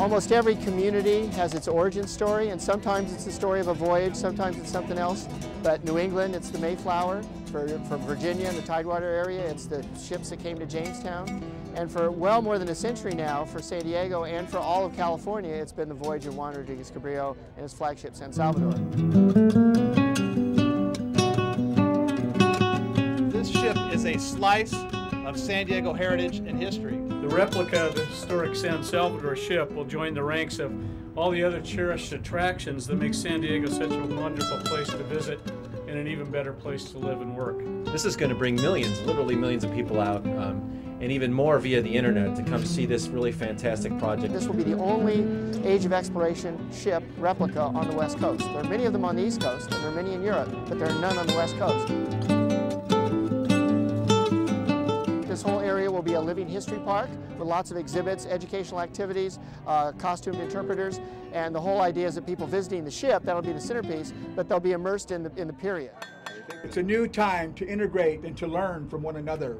Almost every community has its origin story, and sometimes it's the story of a voyage, sometimes it's something else. But New England, it's the Mayflower. For Virginia and the Tidewater area, it's the ships that came to Jamestown. And for well more than a century now, for San Diego and for all of California, it's been the voyage of Juan Rodriguez Cabrillo and his flagship San Salvador. This ship is a slice of San Diego heritage and history. The replica of the historic San Salvador ship will join the ranks of all the other cherished attractions that make San Diego such a wonderful place to visit and an even better place to live and work. This is going to bring millions, literally millions of people out, and even more via the internet to come see this really fantastic project. This will be the only Age of Exploration ship replica on the West Coast. There are many of them on the East Coast, and there are many in Europe, but there are none on the West Coast. This whole area will be a living history park with lots of exhibits, educational activities, costumed interpreters, and the whole idea is that people visiting the ship, that'll be the centerpiece, but they'll be immersed in the period. It's a new time to integrate and to learn from one another.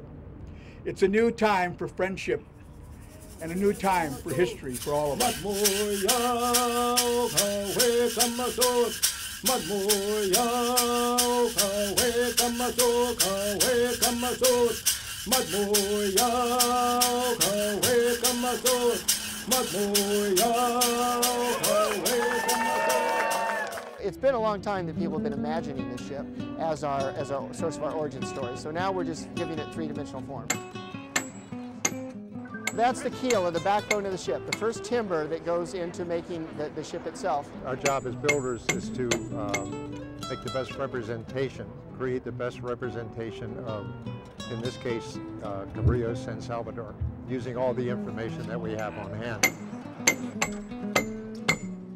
It's a new time for friendship and a new time for history for all of us. It's been a long time that people have been imagining this ship as our source of our origin story. So now we're just giving it three-dimensional form. That's the keel or the backbone of the ship, the first timber that goes into making the ship itself. Our job as builders is to make the best representation, create the best representation of, in this case, Cabrillo San Salvador, using all the information that we have on hand.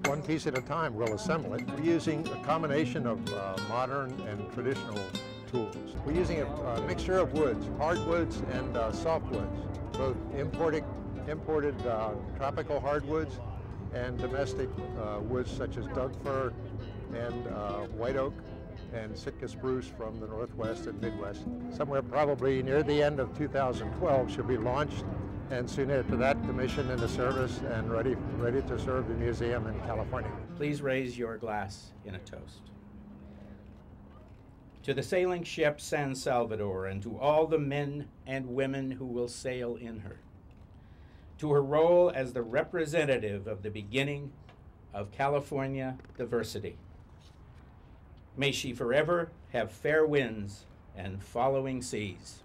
One piece at a time, we'll assemble it. We're using a combination of modern and traditional tools. We're using a mixture of woods, hardwoods and softwoods, both imported tropical hardwoods and domestic woods such as Doug fir and white oak and Sitka spruce from the Northwest and Midwest. Somewhere probably near the end of 2012 she'll be launched, and soon after that commissioned into service and ready to serve the museum in California. Please raise your glass in a toast. To the sailing ship San Salvador and to all the men and women who will sail in her. To her role as the representative of the beginning of California diversity. May she forever have fair winds and following seas.